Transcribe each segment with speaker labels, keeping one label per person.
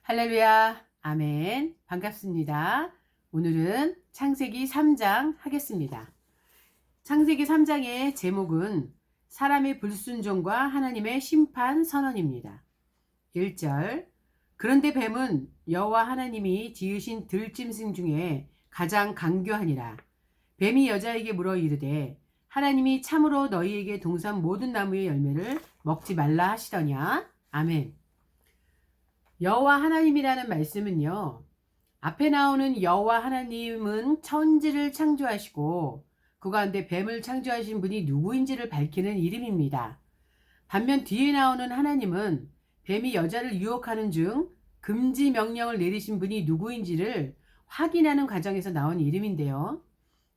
Speaker 1: 할렐루야, 아멘. 반갑습니다. 오늘은 창세기 3장 하겠습니다. 창세기 3장의 제목은 사람의 불순종과 하나님의 심판 선언입니다. 1절. 그런데 뱀은 여호와 하나님이 지으신 들짐승 중에 가장 강교하니라. 뱀이 여자에게 물어 이르되 하나님이 참으로 너희에게 동산 모든 나무의 열매를 먹지 말라 하시더냐? 아멘. 여호와 하나님이라는 말씀은요, 앞에 나오는 여호와 하나님은 천지를 창조하시고 그 가운데 뱀을 창조하신 분이 누구인지를 밝히는 이름입니다. 반면 뒤에 나오는 하나님은 뱀이 여자를 유혹하는 중 금지 명령을 내리신 분이 누구인지를 확인하는 과정에서 나온 이름인데요.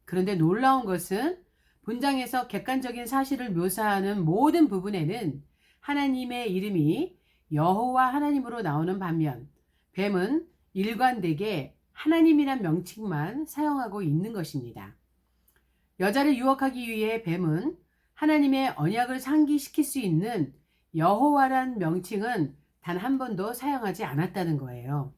Speaker 1: 그런데 놀라운 것은 본장에서 객관적인 사실을 묘사하는 모든 부분에는 하나님의 이름이 여호와 하나님으로 나오는 반면 뱀은 일관되게 하나님이란 명칭만 사용하고 있는 것입니다. 여자를 유혹하기 위해 뱀은 하나님의 언약을 상기시킬 수 있는 여호와란 명칭은 단 한 번도 사용하지 않았다는 거예요.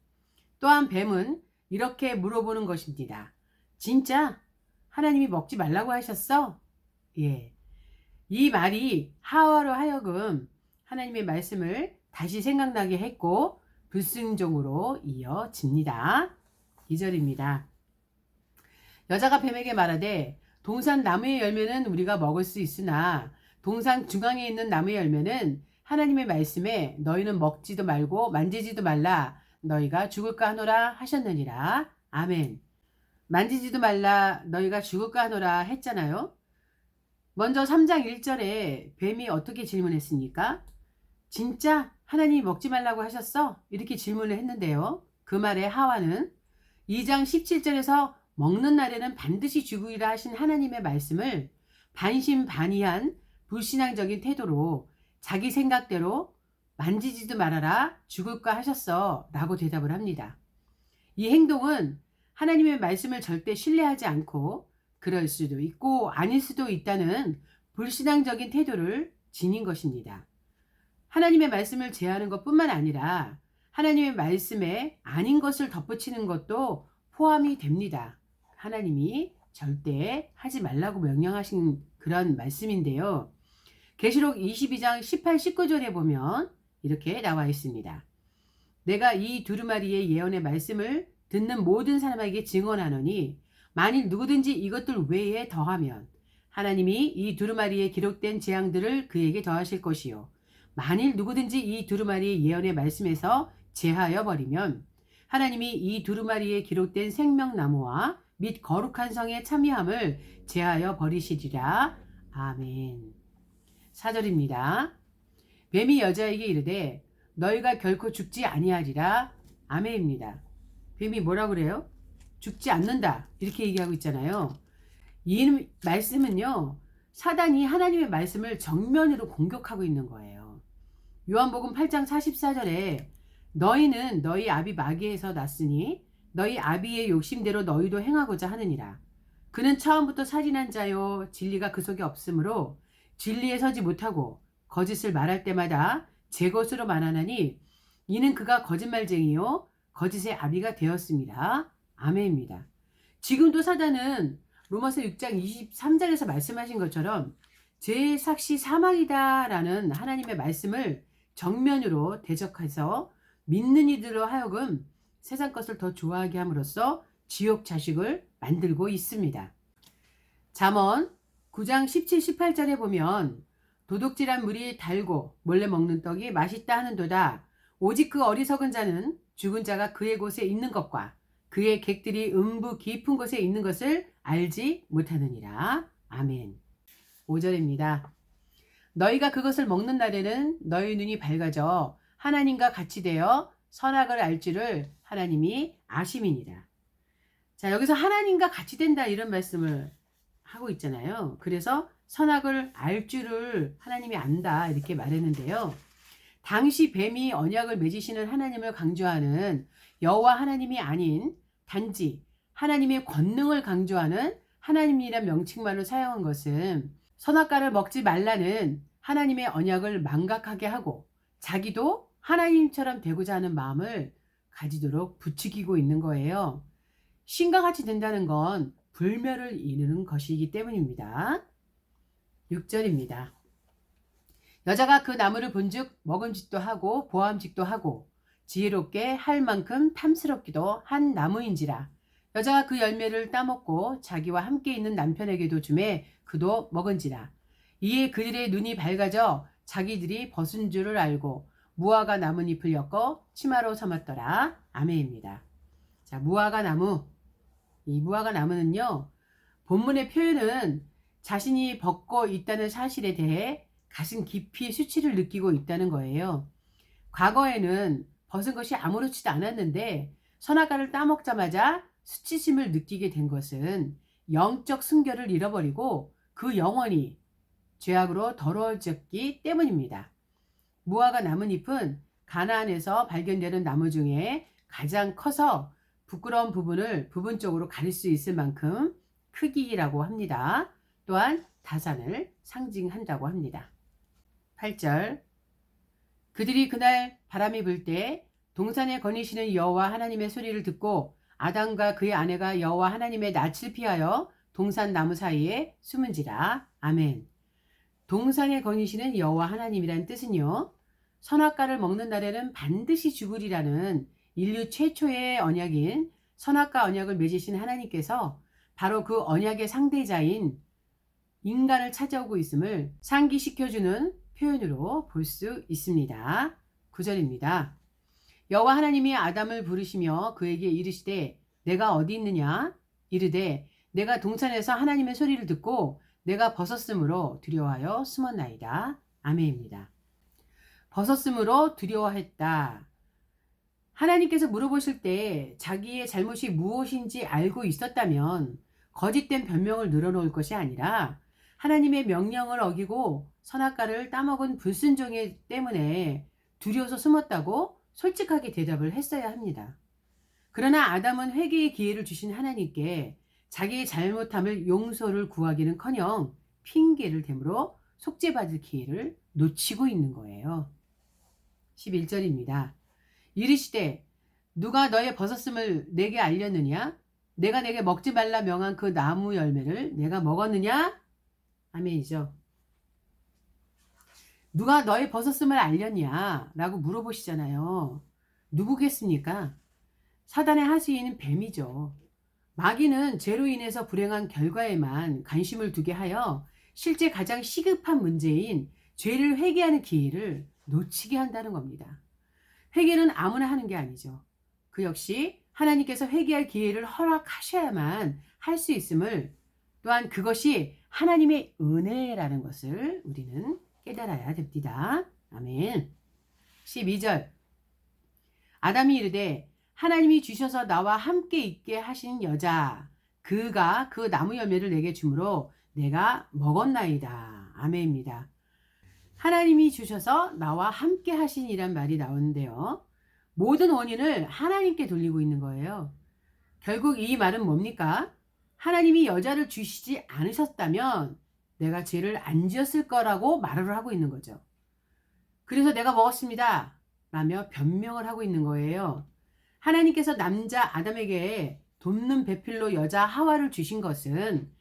Speaker 1: 또한 뱀은 이렇게 물어보는 것입니다. 진짜 하나님이 먹지 말라고 하셨어? 예. 이 말이 하와로 하여금 하나님의 말씀을 다시 생각나게 했고 불순종으로 이어집니다. 2절입니다. 여자가 뱀에게 말하되 동산 나무의 열매는 우리가 먹을 수 있으나 동산 중앙에 있는 나무의 열매는 하나님의 말씀에 너희는 먹지도 말고 만지지도 말라 너희가 죽을까 하노라 하셨느니라. 아멘. 만지지도 말라 너희가 죽을까 하노라 했잖아요. 먼저 3장 1절에 뱀이 어떻게 질문했습니까? 진짜 하나님이 먹지 말라고 하셨어? 이렇게 질문을 했는데요. 그 말에 하와는 2장 17절에서 먹는 날에는 반드시 죽으리라 하신 하나님의 말씀을 반신반의한 불신앙적인 태도로 자기 생각대로 만지지도 말아라 죽을까 하셨어 라고 대답을 합니다. 이 행동은 하나님의 말씀을 절대 신뢰하지 않고 그럴 수도 있고 아닐 수도 있다는 불신앙적인 태도를 지닌 것입니다. 하나님의 말씀을 제하는 것뿐만 아니라 하나님의 말씀에 아닌 것을 덧붙이는 것도 포함이 됩니다. 하나님이 절대 하지 말라고 명령하신 그런 말씀인데요. 계시록 22장 18, 19절에 보면 이렇게 나와 있습니다. 내가 이 두루마리의 예언의 말씀을 듣는 모든 사람에게 증언하노니 만일 누구든지 이것들 외에 더하면 하나님이 이 두루마리에 기록된 재앙들을 그에게 더하실 것이요. 만일 누구든지 이 두루마리의 예언의 말씀에서 제하여 버리면 하나님이 이 두루마리에 기록된 생명나무와 및 거룩한 성의 참여함을 제하여 버리시리라. 아멘. 4절입니다. 뱀이 여자에게 이르되 너희가 결코 죽지 아니하리라. 아멘입니다. 뱀이 뭐라 그래요? 죽지 않는다. 이렇게 얘기하고 있잖아요. 이 말씀은요. 사단이 하나님의 말씀을 정면으로 공격하고 있는 거예요. 요한복음 8장 44절에 너희는 너희 아비 마귀에서 났으니 너희 아비의 욕심대로 너희도 행하고자 하느니라. 그는 처음부터 살인한 자요 진리가 그 속에 없으므로 진리에 서지 못하고 거짓을 말할 때마다 제 것으로 말하나니 이는 그가 거짓말쟁이요 거짓의 아비가 되었습니다. 아멘입니다. 지금도 사단은 로마서 6장 23절에서 말씀하신 것처럼 죄의 삭시 사망이다 라는 하나님의 말씀을 정면으로 대적해서 믿는 이들로 하여금 세상 것을 더 좋아하게 함으로써 지옥 자식을 만들고 있습니다. 잠언 9장 17, 18절에 보면 도둑질한 물이 달고 몰래 먹는 떡이 맛있다 하는도다. 오직 그 어리석은 자는 죽은 자가 그의 곳에 있는 것과 그의 객들이 음부 깊은 곳에 있는 것을 알지 못하느니라. 아멘. 5절입니다. 너희가 그것을 먹는 날에는 너희 눈이 밝아져 하나님과 같이 되어 선악을 알 줄을 하나님이 아심이니라. 자, 여기서 하나님과 같이 된다 이런 말씀을 하고 있잖아요. 그래서 선악을 알 줄을 하나님이 안다 이렇게 말했는데요. 당시 뱀이 언약을 맺으시는 하나님을 강조하는 여호와 하나님이 아닌 단지 하나님의 권능을 강조하는 하나님이란 명칭만을 사용한 것은 선악과를 먹지 말라는 하나님의 언약을 망각하게 하고 자기도 하나님처럼 되고자 하는 마음을 가지도록 부추기고 있는 거예요. 신과 같이 된다는 건 불멸을 이루는 것이기 때문입니다. 6절입니다. 여자가 그 나무를 본즉 먹음직도 하고 보암직도 하고 지혜롭게 할 만큼 탐스럽기도 한 나무인지라. 여자가 그 열매를 따먹고 자기와 함께 있는 남편에게도 주매 그도 먹은지라. 이에 그들의 눈이 밝아져 자기들이 벗은 줄을 알고 무화과 나뭇잎을 엮어 치마로 삼았더라. 아멘입니다. 자, 무화과 나무. 이 무화과 나무는요, 본문의 표현은 자신이 벗고 있다는 사실에 대해 가슴 깊이 수치를 느끼고 있다는 거예요. 과거에는 벗은 것이 아무렇지도 않았는데 선악과를 따먹자마자 수치심을 느끼게 된 것은 영적 순결을 잃어버리고 그 영혼이 죄악으로 더러워졌기 때문입니다. 무화과 나뭇잎은 가나안에서 발견되는 나무 중에 가장 커서 부끄러운 부분을 부분적으로 가릴 수 있을 만큼 크기라고 합니다. 또한 다산을 상징한다고 합니다. 8절. 그들이 그날 바람이 불 때 동산에 거니시는 여호와 하나님의 소리를 듣고 아담과 그의 아내가 여호와 하나님의 낯을 피하여 동산 나무 사이에 숨은지라. 아멘. 동산에 거니시는 여호와 하나님이란 뜻은요, 선악과를 먹는 날에는 반드시 죽으리라는 인류 최초의 언약인 선악과 언약을 맺으신 하나님께서 바로 그 언약의 상대자인 인간을 찾아오고 있음을 상기시켜주는 표현으로 볼 수 있습니다. 9절입니다. 여호와 하나님이 아담을 부르시며 그에게 이르시되 내가 어디 있느냐? 이르되 내가 동산에서 하나님의 소리를 듣고 내가 벗었으므로 두려워하여 숨었나이다. 아멘입니다. 벗었으므로 두려워했다. 하나님께서 물어보실 때 자기의 잘못이 무엇인지 알고 있었다면 거짓된 변명을 늘어놓을 것이 아니라 하나님의 명령을 어기고 선악과를 따먹은 불순종이 때문에 두려워서 숨었다고 솔직하게 대답을 했어야 합니다. 그러나 아담은 회개의 기회를 주신 하나님께 자기의 잘못함을 용서를 구하기는커녕 핑계를 대므로 속죄받을 기회를 놓치고 있는 거예요. 11절입니다. 이르시되 누가 너의 벗었음을 내게 알렸느냐? 내가 내게 먹지 말라 명한 그 나무 열매를 내가 먹었느냐? 아멘이죠. 누가 너의 벗었음을 알렸냐? 라고 물어보시잖아요. 누구겠습니까? 사단의 하수인은 뱀이죠. 마귀는 죄로 인해서 불행한 결과에만 관심을 두게 하여 실제 가장 시급한 문제인 죄를 회개하는 기회를 놓치게 한다는 겁니다. 회개는 아무나 하는 게 아니죠. 그 역시 하나님께서 회개할 기회를 허락하셔야만 할 수 있음을, 또한 그것이 하나님의 은혜라는 것을 우리는 깨달아야 됩니다. 아멘. 12절. 아담이 이르되 하나님이 주셔서 나와 함께 있게 하신 여자 그가 그 나무 열매를 내게 주므로 내가 먹었나이다. 아멘입니다. 하나님이 주셔서 나와 함께 하신이란 말이 나오는데요. 모든 원인을 하나님께 돌리고 있는 거예요. 결국 이 말은 뭡니까? 하나님이 여자를 주시지 않으셨다면 내가 죄를 안 지었을 거라고 말을 하고 있는 거죠. 그래서 내가 먹었습니다 라며 변명을 하고 있는 거예요. 하나님께서 남자 아담에게 돕는 배필로 여자 하와를 주신 것은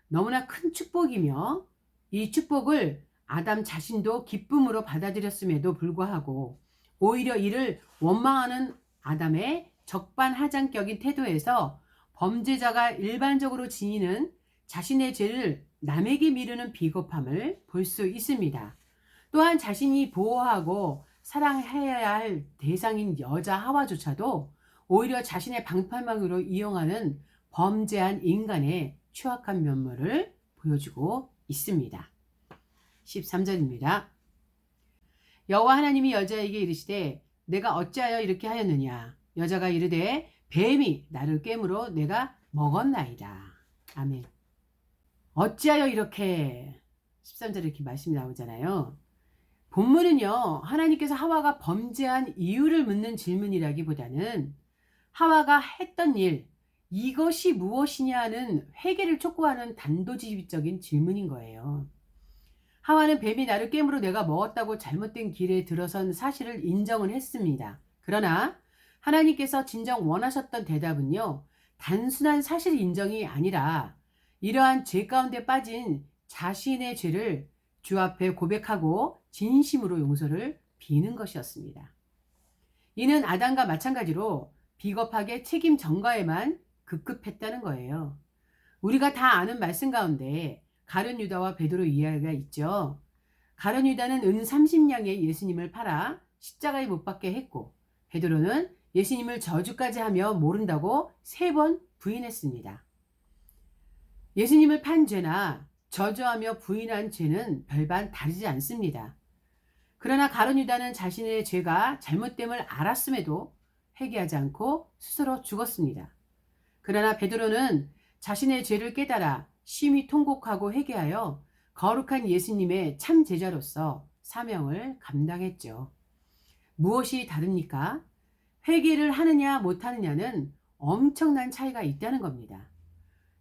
Speaker 1: 너무나 큰 축복이며 이 축복을 아담 자신도 기쁨으로 받아들였음에도 불구하고 오히려 이를 원망하는 아담의 적반하장격인 태도에서 범죄자가 일반적으로 지니는 자신의 죄를 남에게 미루는 비겁함을 볼 수 있습니다. 또한 자신이 보호하고 사랑해야 할 대상인 여자 하와조차도 오히려 자신의 방패막으로 이용하는 범죄한 인간의 추악한 면모를 보여주고 있습니다. 13절입니다. 여호와 하나님이 여자에게 이르시되 내가 어찌하여 이렇게 하였느냐? 여자가 이르되 뱀이 나를 깨므로 내가 먹었나이다. 아멘. 어찌하여 이렇게 13절에 이렇게 말씀이 나오잖아요. 본문은요, 하나님께서 하와가 범죄한 이유를 묻는 질문이라기보다는 하와가 했던 일, 이것이 무엇이냐는 회개를 촉구하는 단도직입적인 질문인 거예요. 하와는 뱀이 나를 깨므로 내가 먹었다고 잘못된 길에 들어선 사실을 인정을 했습니다. 그러나 하나님께서 진정 원하셨던 대답은요, 단순한 사실 인정이 아니라 이러한 죄 가운데 빠진 자신의 죄를 주 앞에 고백하고 진심으로 용서를 비는 것이었습니다. 이는 아담과 마찬가지로 비겁하게 책임 전가에만 급급했다는 거예요. 우리가 다 아는 말씀 가운데 가룟 유다와 베드로 이야기가 있죠. 가룟 유다는 은 30냥에 예수님을 팔아 십자가에 못 박게 했고, 베드로는 예수님을 저주까지 하며 모른다고 3번 부인했습니다. 예수님을 판 죄나 저주하며 부인한 죄는 별반 다르지 않습니다. 그러나 가룟 유다는 자신의 죄가 잘못됨을 알았음에도 회개하지 않고 스스로 죽었습니다. 그러나 베드로는 자신의 죄를 깨달아 심히 통곡하고 회개하여 거룩한 예수님의 참 제자로서 사명을 감당했죠. 무엇이 다릅니까? 회개를 하느냐 못하느냐는 엄청난 차이가 있다는 겁니다.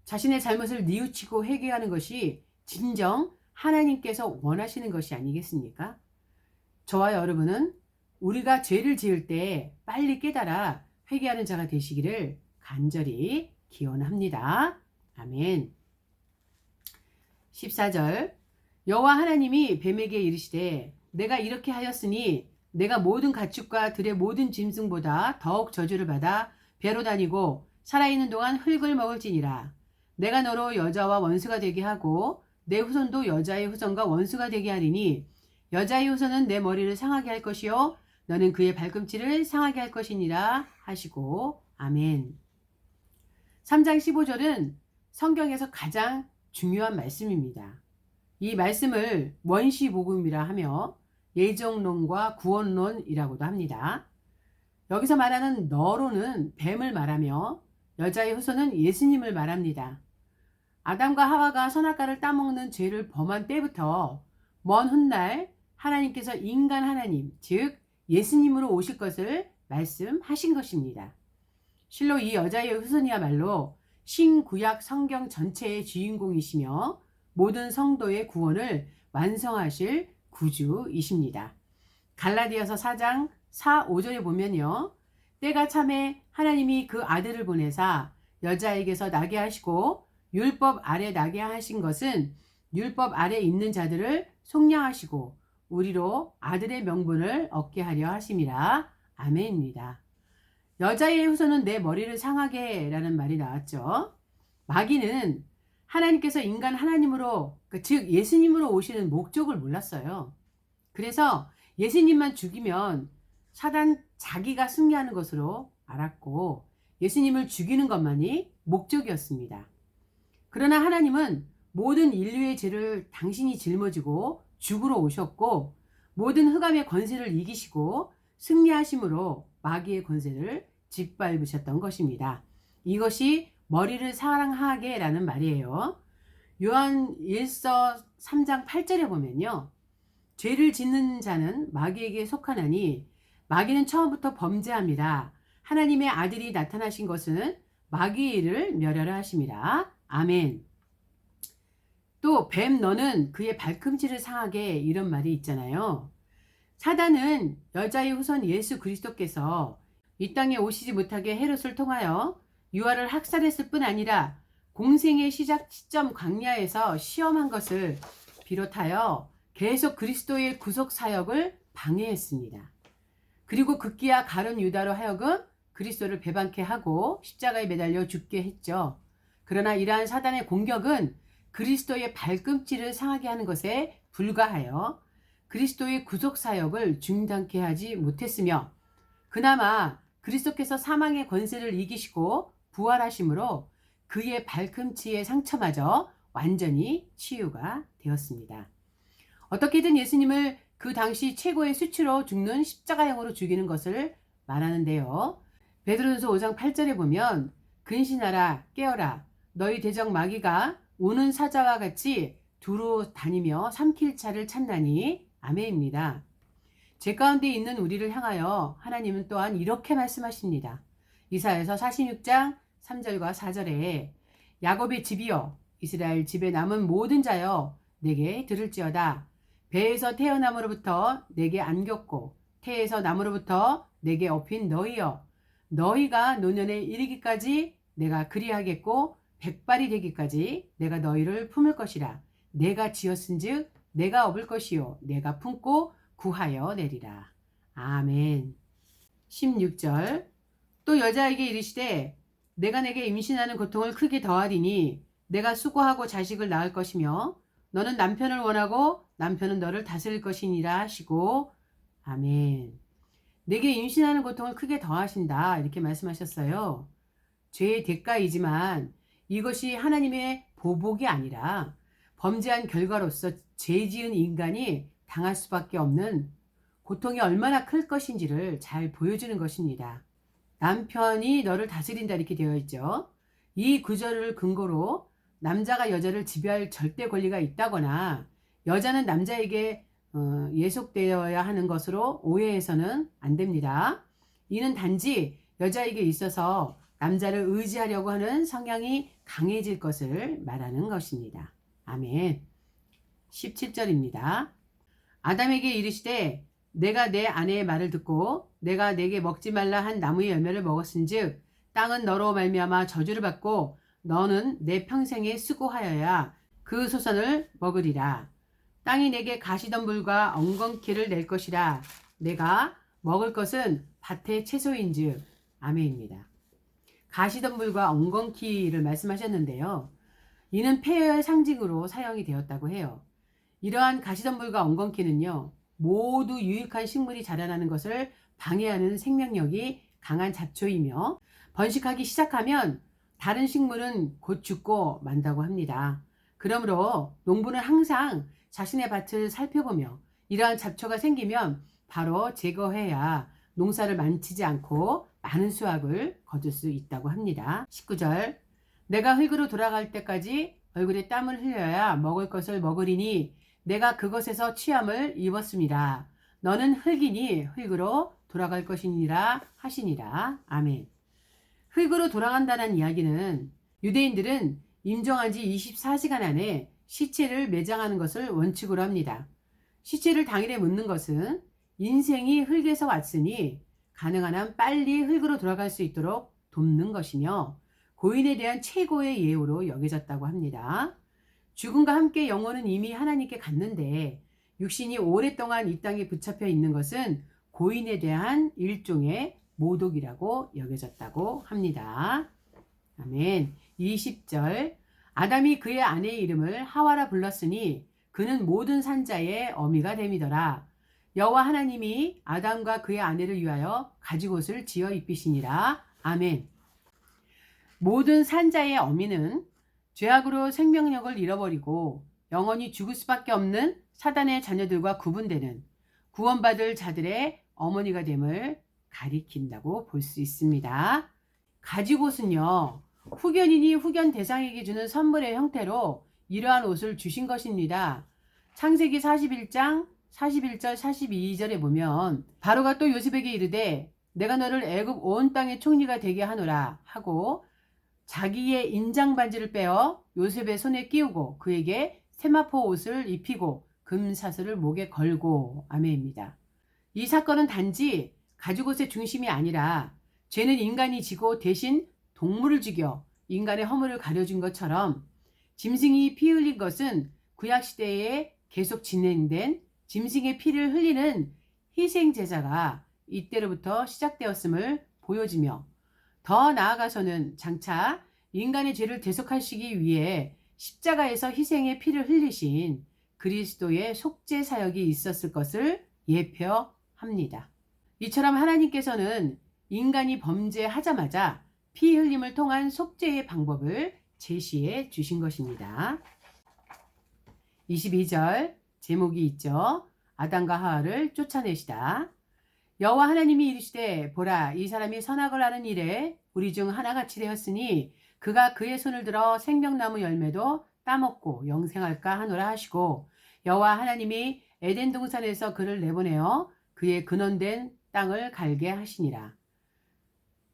Speaker 1: 자신의 잘못을 뉘우치고 회개하는 것이 진정 하나님께서 원하시는 것이 아니겠습니까? 저와 여러분은 우리가 죄를 지을 때 빨리 깨달아 회개하는 자가 되시기를 간절히 기원합니다. 아멘. 14절 여호와 하나님이 뱀에게 이르시되 내가 이렇게 하였으니 내가 모든 가축과 들의 모든 짐승보다 더욱 저주를 받아 배로 다니고 살아있는 동안 흙을 먹을지니라. 내가 너로 여자와 원수가 되게 하고 내 후손도 여자의 후손과 원수가 되게 하리니 여자의 후손은 내 머리를 상하게 할 것이요 너는 그의 발꿈치를 상하게 할 것이니라 하시고 아멘. 3장 15절은 성경에서 가장 중요한 말씀입니다. 이 말씀을 원시복음이라 하며 예정론과 구원론이라고도 합니다. 여기서 말하는 너로는 뱀을 말하며 여자의 후손은 예수님을 말합니다. 아담과 하와가 선악과를 따먹는 죄를 범한 때부터 먼 훗날 하나님께서 인간 하나님, 즉 예수님으로 오실 것을 말씀하신 것입니다. 실로 이 여자의 후손이야말로 신구약 성경 전체의 주인공이시며 모든 성도의 구원을 완성하실 구주이십니다. 갈라디아서 4장 4, 5절에 보면요. 때가 참에 하나님이 그 아들을 보내사 여자에게서 나게 하시고 율법 아래 나게 하신 것은 율법 아래 있는 자들을 속량하시고 우리로 아들의 명분을 얻게 하려 하심이라. 아멘입니다. 여자의 후손은 내 머리를 상하게 라는 말이 나왔죠. 마귀는 하나님께서 인간 하나님으로 즉 예수님으로 오시는 목적을 몰랐어요. 그래서 예수님만 죽이면 사단 자기가 승리하는 것으로 알았고 예수님을 죽이는 것만이 목적이었습니다. 그러나 하나님은 모든 인류의 죄를 당신이 짊어지고 죽으러 오셨고 모든 흑암의 권세를 이기시고 승리하심으로 마귀의 권세를 짓밟으셨던 것입니다. 이것이 머리를 사랑하게 라는 말이에요. 요한 1서 3장 8절에 보면요. 죄를 짓는 자는 마귀에게 속하나니 마귀는 처음부터 범죄합니다. 하나님의 아들이 나타나신 것은 마귀의 일을 멸하라 하심이라. 아멘. 또 뱀 너는 그의 발꿈치를 상하게 이런 말이 있잖아요. 사단은 여자의 후손 예수 그리스도께서 이 땅에 오시지 못하게 헤롯을 통하여 유아를 학살했을 뿐 아니라 공생의 시작 시점 광야에서 시험한 것을 비롯하여 계속 그리스도의 구속 사역을 방해했습니다. 그리고 급기야 가룟 유다로 하여금 그리스도를 배반케 하고 십자가에 매달려 죽게 했죠. 그러나 이러한 사단의 공격은 그리스도의 발꿈치를 상하게 하는 것에 불과하여 그리스도의 구속 사역을 중단케 하지 못했으며 그나마 그리스도께서 사망의 권세를 이기시고 부활하심으로 그의 발꿈치의 상처마저 완전히 치유가 되었습니다. 어떻게든 예수님을 그 당시 최고의 수치로 죽는 십자가형으로 죽이는 것을 말하는데요. 베드로전서 5장 8절에 보면 근신하라 깨어라 너희 대적 마귀가 우는 사자와 같이 두루 다니며 삼킬 차를 찾나니 아멘입니다. 죄 가운데 있는 우리를 향하여 하나님은 또한 이렇게 말씀하십니다. 이사야서 46장 3절과 4절에 야곱의 집이여 이스라엘 집에 남은 모든 자여 내게 들을지어다. 배에서 태어남으로부터 내게 안겼고 태에서 남으로부터 내게 업힌 너희여 너희가 노년에 이르기까지 내가 그리하겠고 백발이 되기까지 내가 너희를 품을 것이라. 내가 지었은즉 내가 업을 것이요 내가 품고 구하여 내리라. 아멘. 16절 또 여자에게 이르시되 내가 내게 임신하는 고통을 크게 더하리니 내가 수고하고 자식을 낳을 것이며 너는 남편을 원하고 남편은 너를 다스릴 것이니라 하시고 아멘. 내게 임신하는 고통을 크게 더하신다 이렇게 말씀하셨어요. 죄의 대가이지만 이것이 하나님의 보복이 아니라 범죄한 결과로서 죄 지은 인간이 당할 수밖에 없는 고통이 얼마나 클 것인지를 잘 보여주는 것입니다. 남편이 너를 다스린다 이렇게 되어 있죠. 이 구절을 근거로 남자가 여자를 지배할 절대 권리가 있다거나 여자는 남자에게 예속되어야 하는 것으로 오해해서는 안 됩니다. 이는 단지 여자에게 있어서 남자를 의지하려고 하는 성향이 강해질 것을 말하는 것입니다. 아멘. 17절입니다. 아담에게 이르시되 내가 내 아내의 말을 듣고 내가 내게 먹지 말라 한 나무의 열매를 먹었은즉 땅은 너로 말미암아 저주를 받고 너는 내 평생에 수고하여야 그 소산을 먹으리라. 땅이 내게 가시덤불과 엉겅퀴를 낼 것이라. 내가 먹을 것은 밭의 채소인즉. 아멘입니다. 가시덤불과 엉겅퀴를 말씀하셨는데요. 이는 폐허의 상징으로 사용이 되었다고 해요. 이러한 가시덤불과 엉겅퀴는요. 모두 유익한 식물이 자라나는 것을 방해하는 생명력이 강한 잡초이며 번식하기 시작하면 다른 식물은 곧 죽고 만다고 합니다. 그러므로 농부는 항상 자신의 밭을 살펴보며 이러한 잡초가 생기면 바로 제거해야 농사를 망치지 않고 많은 수확을 거둘 수 있다고 합니다. 19절 내가 흙으로 돌아갈 때까지 얼굴에 땀을 흘려야 먹을 것을 먹으리니 내가 그것에서 취함을 입었습니다. 너는 흙이니 흙으로 돌아갈 것이니라 하시니라. 아멘. 흙으로 돌아간다는 이야기는 유대인들은 임종한 지 24시간 안에 시체를 매장하는 것을 원칙으로 합니다. 시체를 당일에 묻는 것은 인생이 흙에서 왔으니 가능한 한 빨리 흙으로 돌아갈 수 있도록 돕는 것이며 고인에 대한 최고의 예우로 여겨졌다고 합니다. 죽음과 함께 영혼은 이미 하나님께 갔는데 육신이 오랫동안 이 땅에 붙잡혀 있는 것은 고인에 대한 일종의 모독이라고 여겨졌다고 합니다. 아멘. 20절 아담이 그의 아내의 이름을 하와라 불렀으니 그는 모든 산자의 어미가 됨이더라. 여호와 하나님이 아담과 그의 아내를 위하여 가죽옷을 지어 입히시니라. 아멘. 모든 산자의 어미는 죄악으로 생명력을 잃어버리고 영원히 죽을 수밖에 없는 사단의 자녀들과 구분되는 구원받을 자들의 어머니가 됨을 가리킨다고 볼 수 있습니다. 가죽옷은요, 후견인이 후견 대상에게 주는 선물의 형태로 이러한 옷을 주신 것입니다. 창세기 41장 41절 42절에 보면 바로가 또 요셉에게 이르되 내가 너를 애굽 온 땅의 총리가 되게 하노라 하고 자기의 인장 반지를 빼어 요셉의 손에 끼우고 그에게 세마포 옷을 입히고 금사슬을 목에 걸고. 아멘입니다. 이 사건은 단지 가죽옷의 중심이 아니라 죄는 인간이 지고 대신 동물을 죽여 인간의 허물을 가려준 것처럼 짐승이 피 흘린 것은 구약시대에 계속 진행된 짐승의 피를 흘리는 희생제사가 이때로부터 시작되었음을 보여주며 더 나아가서는 장차 인간의 죄를 대속하시기 위해 십자가에서 희생의 피를 흘리신 그리스도의 속죄 사역이 있었을 것을 예표합니다. 이처럼 하나님께서는 인간이 범죄하자마자 피 흘림을 통한 속죄의 방법을 제시해 주신 것입니다. 22절 제목이 있죠. 아담과 하와를 쫓아내시다. 여호와 하나님이 이르시되 보라 이 사람이 선악을 하는 일에 우리 중 하나같이 되었으니 그가 그의 손을 들어 생명나무 열매도 따먹고 영생할까 하노라 하시고 여호와 하나님이 에덴 동산에서 그를 내보내어 그의 근원된 땅을 갈게 하시니라.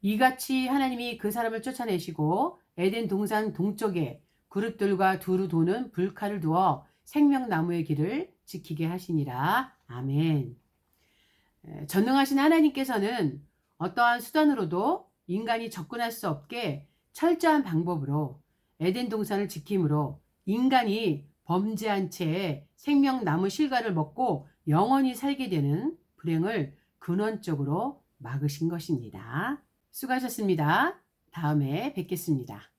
Speaker 1: 이같이 하나님이 그 사람을 쫓아내시고 에덴 동산 동쪽에 그룹들과 두루 도는 불칼을 두어 생명나무의 길을 지키게 하시니라. 아멘. 전능하신 하나님께서는 어떠한 수단으로도 인간이 접근할 수 없게 철저한 방법으로 에덴 동산을 지킴으로 인간이 범죄한 채 생명 나무 실과를 먹고 영원히 살게 되는 불행을 근원적으로 막으신 것입니다. 수고하셨습니다. 다음에 뵙겠습니다.